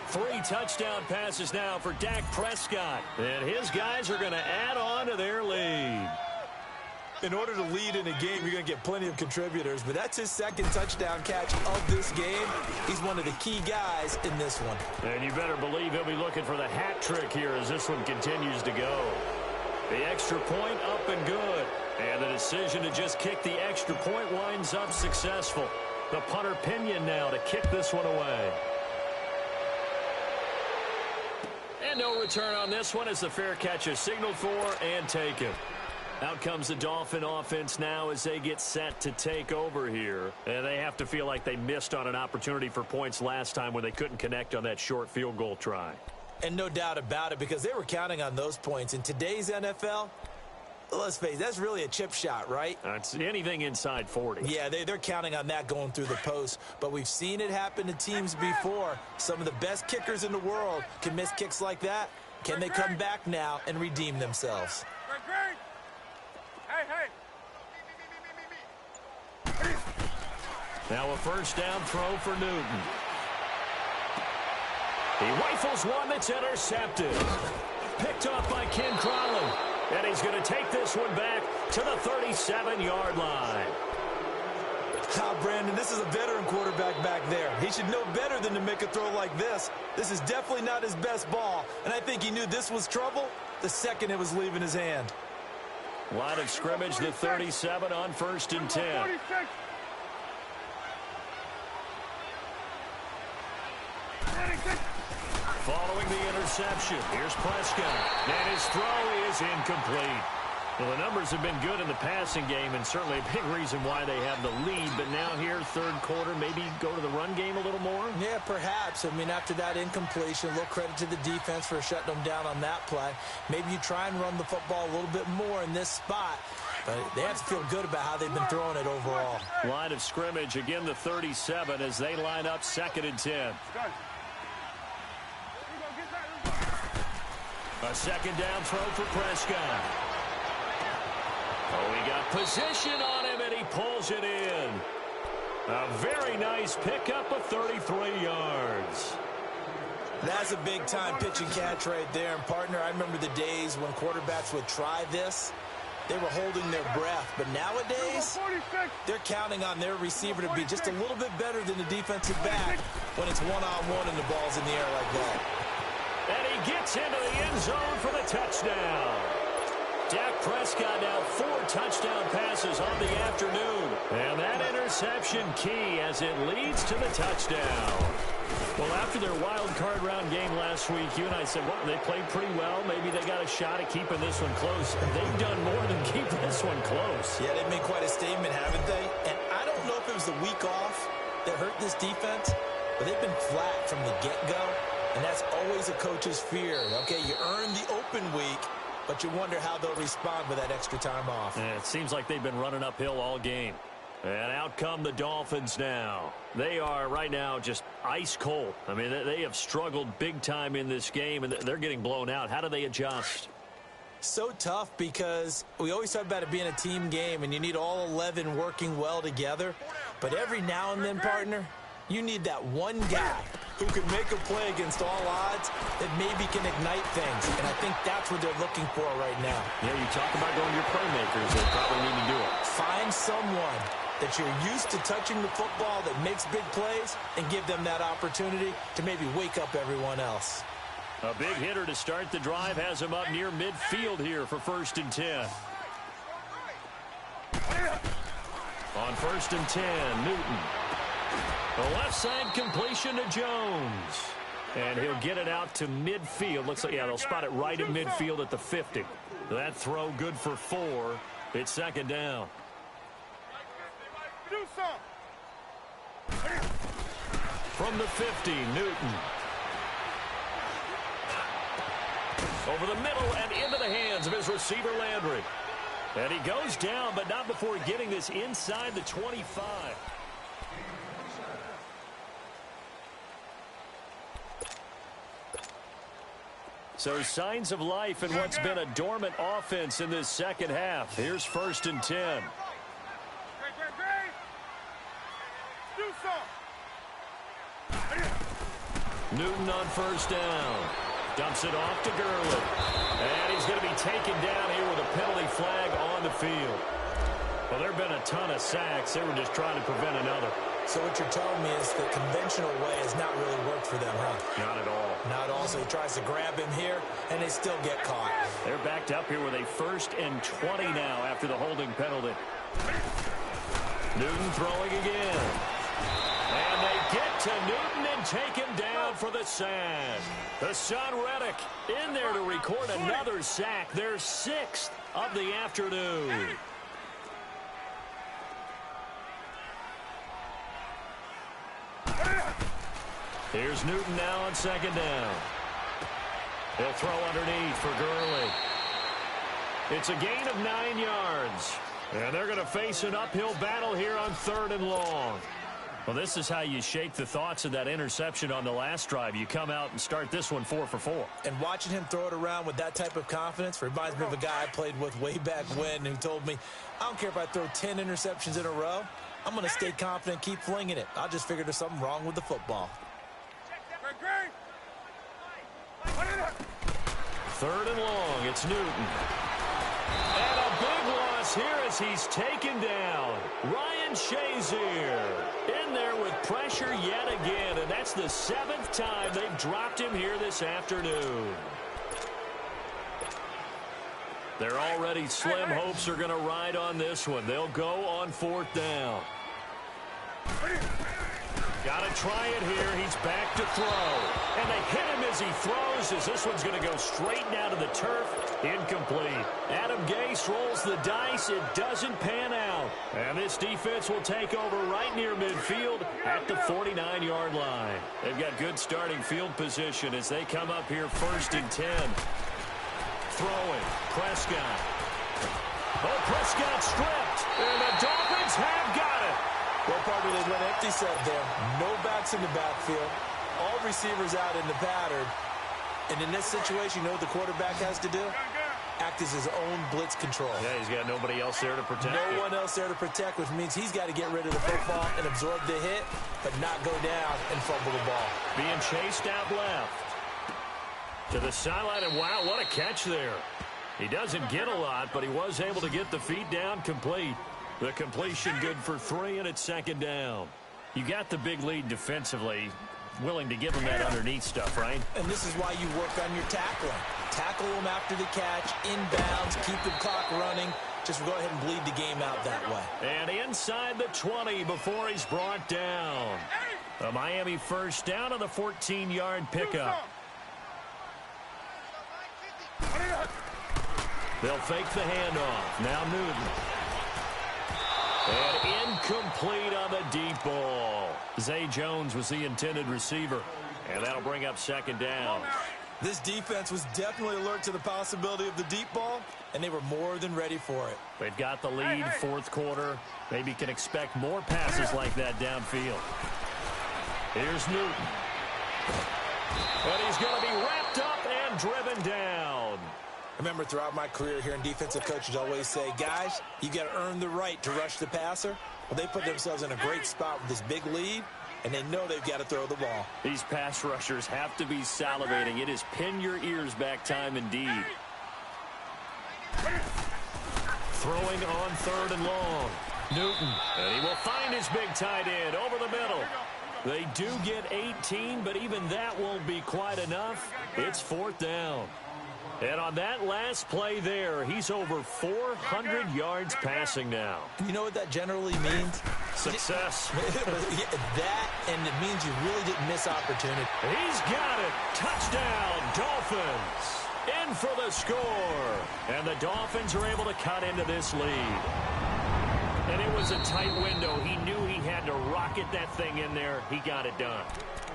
3 touchdown passes now for Dak Prescott. And his guys are going to add on to their lead. In order to lead in a game, you're going to get plenty of contributors, but that's his 2nd touchdown catch of this game. He's one of the key guys in this one. And you better believe he'll be looking for the hat trick here as this one continues to go. The extra point up and good. And the decision to just kick the extra point winds up successful. The punter Pinion now to kick this one away. And no return on this one as the fair catch is signaled for and taken. Out comes the Dolphin offense now as they get set to take over here. And they have to feel like they missed on an opportunity for points last time when they couldn't connect on that short field goal try. And no doubt about it, because they were counting on those points. In today's NFL, let's face it, that's really a chip shot, right? It's anything inside 40. Yeah, they're counting on that going through the post. But we've seen it happen to teams before. Some of the best kickers in the world can miss kicks like that. Can they come back now and redeem themselves? Now a first down throw for Newton. He rifles one that's intercepted. Picked off by Ken Crowley. And he's going to take this one back to the 37-yard line. Brandon, this is a veteran quarterback back there. He should know better than to make a throw like this. This is definitely not his best ball. And I think he knew this was trouble the second it was leaving his hand. Line of scrimmage, the 37 on first and 10. Following the interception, here's Prescott. And his throw is incomplete. Well, the numbers have been good in the passing game, and certainly a big reason why they have the lead. But now here, third quarter, maybe go to the run game a little more? Yeah, perhaps. I mean, after that incompletion, a little credit to the defense for shutting them down on that play. Maybe you try and run the football a little bit more in this spot. But they have to feel good about how they've been throwing it overall. Line of scrimmage, again the 37 as they line up 2nd and 10. A 2nd down throw for Prescott. Oh, he got position on him, and he pulls it in. A very nice pickup of 33 yards. That's a big-time pitch and catch right there. And, partner, I remember the days when quarterbacks would try this. They were holding their breath. But nowadays, they're counting on their receiver to be just a little bit better than the defensive back when it's one-on-one and the ball's in the air like that. And he gets into the end zone for the touchdown. Dak Prescott now 4 touchdown passes on the afternoon. And that interception key as it leads to the touchdown. Well, after their wild card round game last week, you and I said, well, they played pretty well. Maybe they got a shot at keeping this one close. They've done more than keep this one close. Yeah, they've made quite a statement, haven't they? And I don't know if it was the week off that hurt this defense, but they've been flat from the get-go. And that's always a coach's fear. Okay, you earn the open week, but you wonder how they'll respond with that extra time off. Yeah, it seems like they've been running uphill all game. And out come the Dolphins now. They are right now just ice cold. I mean, they have struggled big time in this game, and they're getting blown out. How do they adjust? So tough because we always talk about it being a team game, and you need all 11 working well together. But every now and then, partner, you need that one guy who can make a play against all odds that maybe can ignite things. And I think that's what they're looking for right now. Yeah, you talk about going to your playmakers. They probably need to do it. Find someone that you're used to touching the football that makes big plays and give them that opportunity to maybe wake up everyone else. A big hitter to start the drive has him up near midfield here for 1st and 10. On 1st and 10, Newton. The left side completion to Jones. And he'll get it out to midfield. Looks like, yeah, they'll spot it right at midfield at the 50. That throw good for 4. It's 2nd down. From the 50, Newton. Over the middle and into the hands of his receiver, Landry. And he goes down, but not before getting this inside the 25. So signs of life in what's been a dormant offense in this second half. Here's 1st and 10. Newton on 1st down. Dumps it off to Gurley. And he's going to be taken down here with a penalty flag on the field. Well, there have been a ton of sacks. They were just trying to prevent another. So what you're telling me is the conventional way has not really worked for them, huh? Not at all. Not at all. So he tries to grab him here, and they still get caught. They're backed up here with a 1st and 20 now after the holding penalty. Newton throwing again. And they get to Newton and take him down for the sack. The son Reddick in there to record another sack. Their 6th of the afternoon. Here's Newton now on 2nd down. He'll throw underneath for Gurley. It's a gain of 9 yards. And they're going to face an uphill battle here on 3rd and long. Well, this is how you shake the thoughts of that interception on the last drive. You come out and start this one 4 for 4. And watching him throw it around with that type of confidence reminds me of a guy I played with way back when who told me, I don't care if I throw 10 interceptions in a row. I'm going to stay confident, keep flinging it. I just figured there's something wrong with the football. 3rd and long, it's Newton. And a big loss here as he's taken down. Ryan Shazier in there with pressure yet again, and that's the 7th time they've dropped him here this afternoon. Their already slim hopes are going to ride on this one. They'll go on 4th down. Got to try it here. He's back to throw. And they hit him as he throws, as this one's going to go straight down to the turf. Incomplete. Adam Gase rolls the dice. It doesn't pan out. And this defense will take over right near midfield at the 49-yard line. They've got good starting field position as they come up here 1st and 10. Throwing. Prescott. Oh, Prescott stripped, and the Dolphins have got it. Well, partner, they went empty set there. No backs in the backfield. All receivers out in the pattern. And in this situation, you know what the quarterback has to do? Act as his own blitz control. Yeah, he's got nobody else there to protect. No one else there to protect, which means he's got to get rid of the football and absorb the hit, but not go down and fumble the ball. Being chased out left. To the sideline, and wow, what a catch there. He doesn't get a lot, but he was able to get the feet down complete. The completion good for 3, and it's second down. You got the big lead defensively. Willing to give him that underneath stuff, right? And this is why you work on your tackling. Tackle him after the catch, inbounds, keep the clock running. Just go ahead and bleed the game out that way. And inside the 20 before he's brought down. A Miami first down on the 14-yard pickup. They'll fake the handoff. Now Newton. And incomplete on the deep ball. Zay Jones was the intended receiver. And that'll bring up second down. This defense was definitely alert to the possibility of the deep ball, and they were more than ready for it. They've got the lead, fourth quarter. Maybe can expect more passes like that downfield. Here's Newton. And he's going to be wrapped up and driven down. Remember, throughout my career here in defensive coaches always say, guys, you got to earn the right to rush the passer. Well, they put themselves in a great spot with this big lead, and they know they've got to throw the ball. These pass rushers have to be salivating. It is pin your ears back time indeed. Throwing on third and long. Newton, and he will find his big tight end over the middle. They do get 18, but even that won't be quite enough. It's fourth down. And on that last play there, he's over 400 yards passing now. You know what that generally means? Success. That, and it means you really didn't miss opportunity. He's got it. Touchdown, Dolphins. In for the score. And the Dolphins are able to cut into this lead. And it was a tight window. He knew he had to rocket that thing in there. He got it done.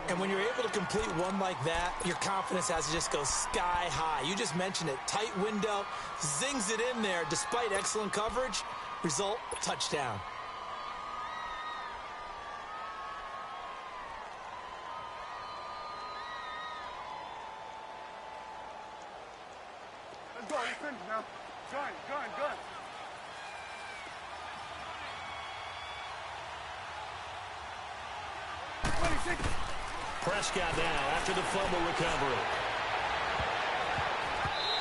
And when you're able to complete one like that, your confidence has to just go sky high. You just mentioned it. Tight window, zings it in there despite excellent coverage. Result, touchdown. Let's go. You're finished now. Gun. Prescott now after the fumble recovery.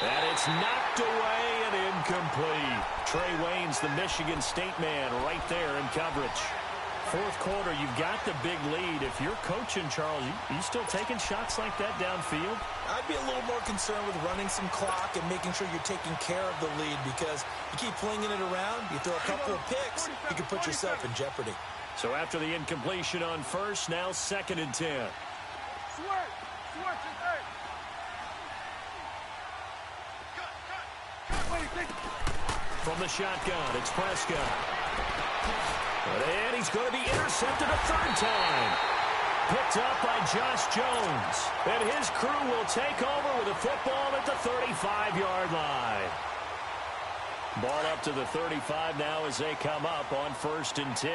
And it's knocked away and incomplete. Trey Wayne's the Michigan State man right there in coverage. Fourth quarter, you've got the big lead. If you're coaching, Charles, you still taking shots like that downfield? I'd be a little more concerned with running some clock and making sure you're taking care of the lead, because you keep flinging it around, you throw a couple of picks, you can put yourself in jeopardy. So after the incompletion on first, now second and 10. From the shotgun, it's Prescott. And he's going to be intercepted a third time. Picked up by Josh Jones. And his crew will take over with the football at the 35-yard line. Ball up to the 35 now as they come up on first and 10.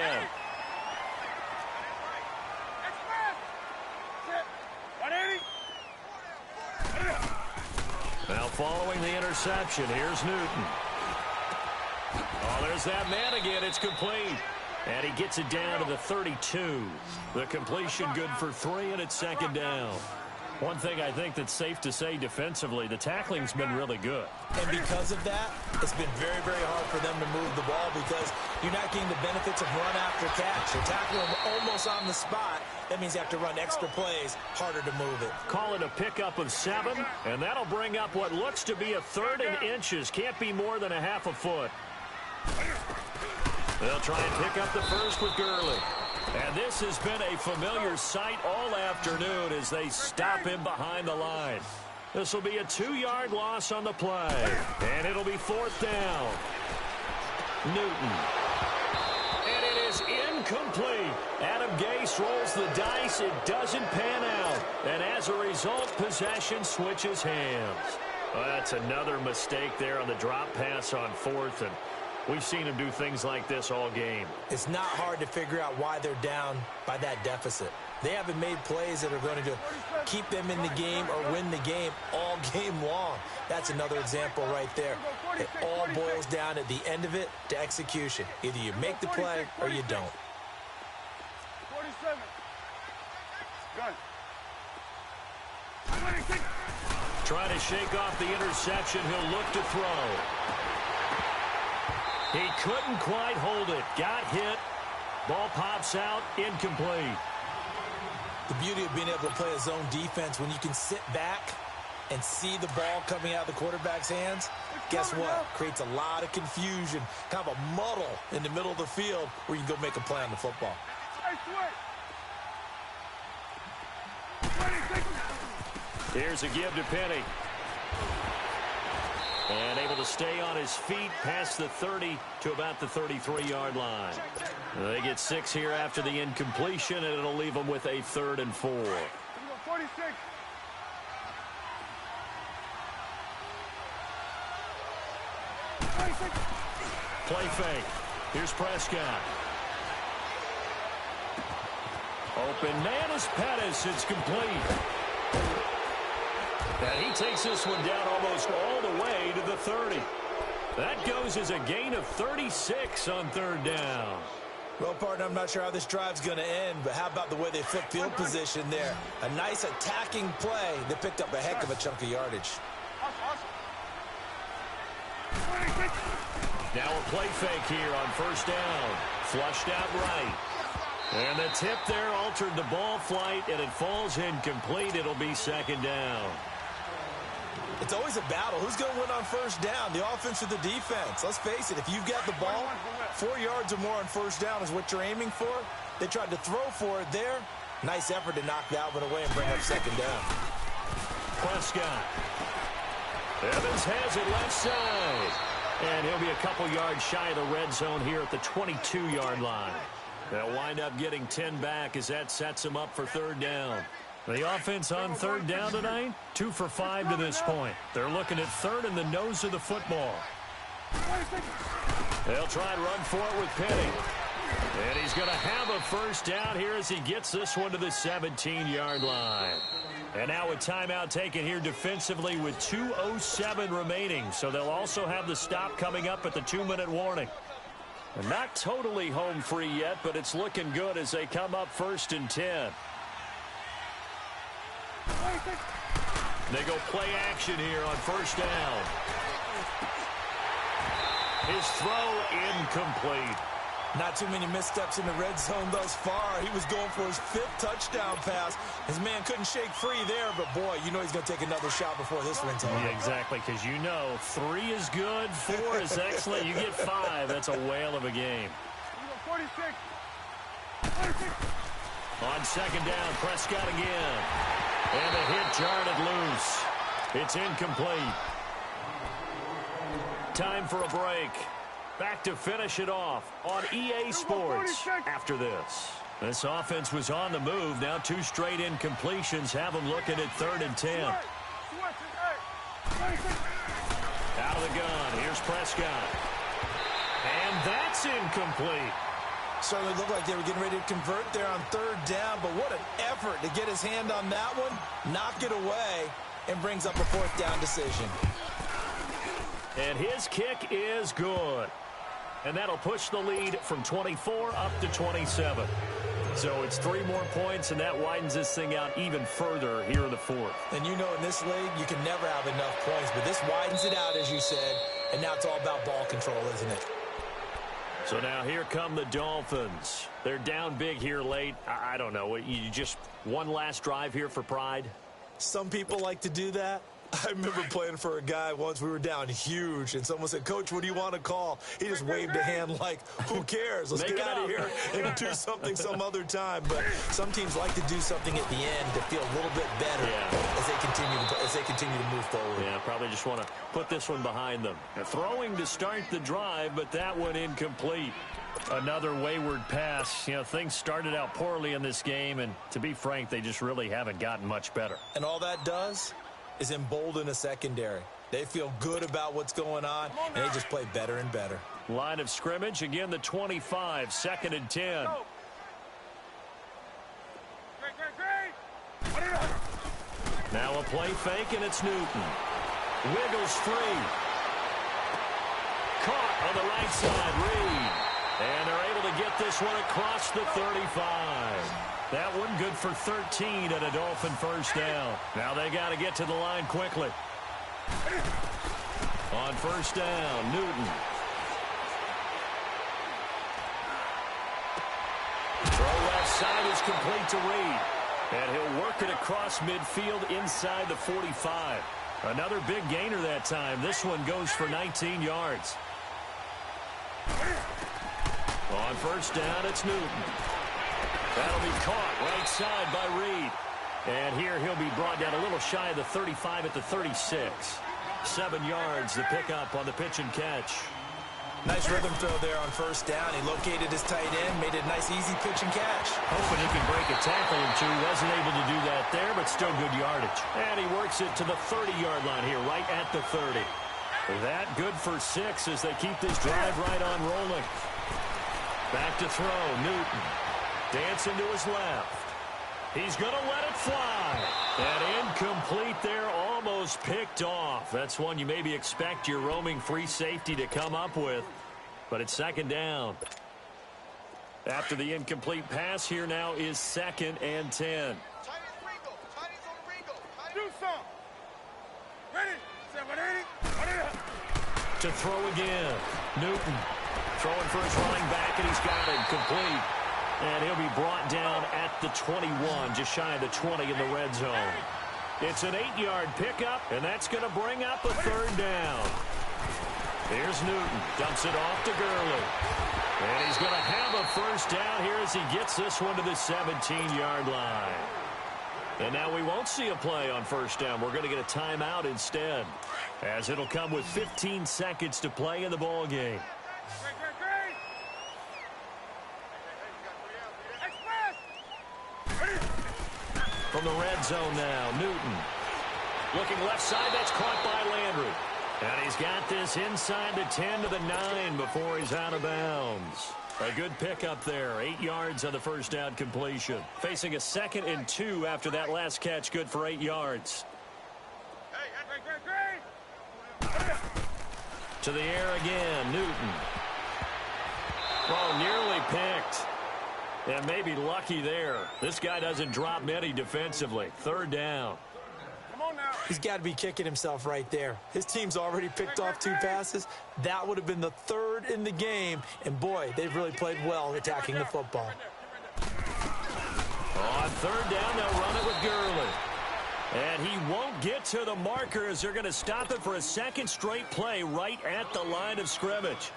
Now following the interception, here's Newton. Oh, there's that man again. It's complete. And he gets it down to the 32. The completion good for 3, and it's second down. One thing I think that's safe to say defensively, the tackling's been really good. And because of that, it's been very, very hard for them to move the ball because you're not getting the benefits of run after catch. You're tackling them almost on the spot. That means you have to run extra plays, harder to move it. Call it a pickup of 7, and that'll bring up what looks to be a third and inches. Can't be more than a half a foot. They'll try and pick up the first with Gurley. And this has been a familiar sight all afternoon as they stop him behind the line. This will be a 2-yard loss on the play. And it'll be fourth down. Newton. And it is incomplete. Adam Gase rolls the dice. It doesn't pan out. And as a result, possession switches hands. Well, that's another mistake there on the drop pass on fourth. And We've seen him do things like this all game. It's not hard to figure out why they're down by that deficit. They haven't made plays that are going to keep them in the game or win the game all game long. That's another example right there. It all boils down at the end of it to execution. Either you make the play or you don't. 47. Gun. Trying to shake off the interception. He'll look to throw. He couldn't quite hold it. Got hit. Ball pops out. Incomplete. The beauty of being able to play a zone defense when you can sit back and see the ball coming out of the quarterback's hands, guess what? Creates a lot of confusion, kind of a muddle in the middle of the field where you can go make a play on the football. Here's a give to Penny. And able to stay on his feet past the 30 to about the 33-yard line. They get 6 here after the incompletion, and it'll leave them with a 3rd and 4. 46. Play fake. Here's Prescott. Open man is Pettis. It's complete. And he takes this one down almost all the way to the 30. That goes as a gain of 36 on 3rd down. Well, partner, I'm not sure how this drive's going to end, but how about the way they flip field position there? A nice attacking play that picked up a heck of a chunk of yardage. Now a play fake here on 1st down. Flushed out right. And the tip there altered the ball flight, and it falls incomplete. It'll be 2nd down. It's always a battle. Who's going to win on 1st down, the offense or the defense? Let's face it, if you've got the ball, 4 yards or more on 1st down is what you're aiming for. They tried to throw for it there. Nice effort to knock that one away and bring up 2nd down. Prescott. Evans has it left side. And he'll be a couple yards shy of the red zone here at the 22-yard line. They'll wind up getting 10 back as that sets them up for 3rd down. The offense on 3rd down tonight, 2 for 5 to this point. They're looking at 3rd in the nose of the football. They'll try and run for it with Penny. And he's going to have a 1st down here as he gets this one to the 17-yard line. And now a timeout taken here defensively with 2:07 remaining. So they'll also have the stop coming up at the 2-minute warning. And not totally home free yet, but it's looking good as they come up 1st and 10. They go play action here on 1st down. His throw incomplete. Not too many missteps in the red zone thus far. He was going for his 5th touchdown pass. His man couldn't shake free there, but boy, you know he's going to take another shot before this rings home. Yeah, exactly, because you know 3 is good, 4 is excellent. You get 5, that's a whale of a game. 46. On 2nd down, Prescott again. And the hit jarred it loose. It's incomplete. Time for a break. Back to finish it off on EA Sports after this. This offense was on the move. Now 2 straight incompletions have them looking at 3rd and 10. Out of the gun. Here's Prescott. And that's incomplete. Certainly looked like they were getting ready to convert there on 3rd down, but what an effort to get his hand on that one, knock it away, and brings up a 4th down decision. And his kick is good. And that'll push the lead from 24 up to 27. So it's 3 more points, and that widens this thing out even further here in the 4th. And you know in this league, you can never have enough points, but this widens it out, as you said, and now it's all about ball control, isn't it? So now here come the Dolphins. They're down big here late. I don't know. You just one last drive here for pride? Some people like to do that. I remember playing for a guy once. We were down huge, and someone said, "Coach, what do you want to call?" He just waved a hand like, who cares? Let's get out of here and do something some other time. But some teams like to do something at the end to feel a little bit better as they continue to move forward. Yeah, probably just want to put this one behind them. Throwing to start the drive, but that one incomplete. Another wayward pass. You know, things started out poorly in this game, and to be frank, they just really haven't gotten much better. And all that does is embolden a secondary. They feel good about what's going on, and they just play better and better. Line of scrimmage, again the 25, 2nd and 10. Go. Now a play fake, and it's Newton. Wiggles free. Caught on the right side, Reed. And they're able to get this one across the 35. That one good for 13 and a Dolphin first down. Now they got to get to the line quickly. On first down, Newton. Throw left side is complete to Reed. And he'll work it across midfield inside the 45. Another big gainer that time. This one goes for 19 yards. On first down, it's Newton. That'll be caught right side by Reed. And here he'll be brought down a little shy of the 35 at the 36. 7 yards, the pickup on the pitch and catch. Nice rhythm throw there on first down. He located his tight end, made it a nice, easy pitch and catch. Hoping he can break a tackle or two. Wasn't able to do that there, but still good yardage. And he works it to the 30-yard line here, right at the 30. That good for 6 as they keep this drive right on rolling. Back to throw, Newton. Dancing to his left. He's going to let it fly. And incomplete there, almost picked off. That's one you maybe expect your roaming free safety to come up with. But it's 2nd down. After the incomplete pass, here now is 2nd and 10. Do some. Ready? To throw again. Newton throwing for his running back, and he's got it complete. And he'll be brought down at the 21, just shy of the 20 in the red zone. It's an 8-yard pickup, and that's going to bring up a 3rd down. Here's Newton. Dumps it off to Gurley. And he's going to have a first down here as he gets this one to the 17-yard line. And now we won't see a play on first down. We're going to get a timeout instead, as it'll come with 15 seconds to play in the ball game. From the red zone now, Newton. Looking left side, that's caught by Landry. And he's got this inside the 10 to the 9 before he's out of bounds. A good pickup there, 8 yards on the first down completion. Facing a 2nd and 2 after that last catch, good for 8 yards. To the air again, Newton. Oh, nearly picked. And maybe lucky there. This guy doesn't drop many defensively. 3rd down. Come on now. He's got to be kicking himself right there. His team's already picked off 2 passes. That would have been the 3rd in the game. And, boy, they've really played well attacking the football. On 3rd down, they'll run it with Gurley. And he won't get to the marker as they're going to stop it for a 2nd straight play right at the line of scrimmage.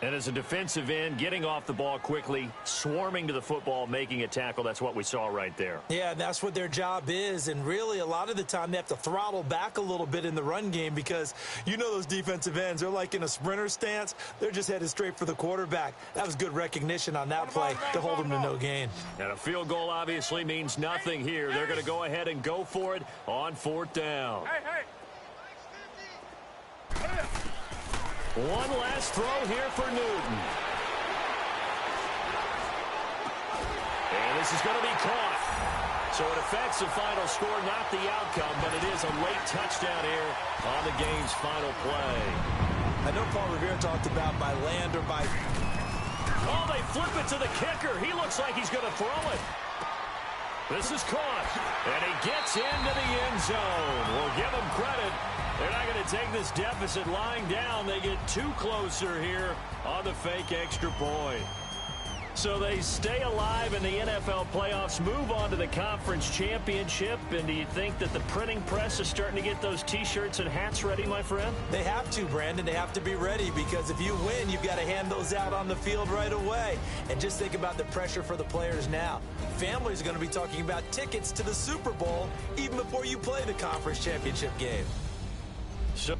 And as a defensive end, getting off the ball quickly, swarming to the football, making a tackle, that's what we saw right there. Yeah, that's what their job is. And really, a lot of the time, they have to throttle back a little bit in the run game because you know those defensive ends, they're like in a sprinter stance. They're just headed straight for the quarterback. That was good recognition on that play to hold them to no gain. And a field goal obviously means nothing here. They're going to go ahead and go for it on 4th down. Hey. One last throw here for Newton. And this is going to be caught. So it affects the final score, not the outcome, but it is a late touchdown here on the game's final play. I know Paul Revere talked about by land or by... Oh, they flip it to the kicker. He looks like he's going to throw it. This is caught, and he gets into the end zone. We'll give him credit. They're not going to take this deficit lying down. They get 2 closer here on the fake extra point. So they stay alive in the NFL playoffs, move on to the conference championship. And do you think that the printing press is starting to get those T-shirts and hats ready, my friend? They have to, Brandon. They have to be ready because if you win, you've got to hand those out on the field right away. And just think about the pressure for the players now. Families are going to be talking about tickets to the Super Bowl even before you play the conference championship game. So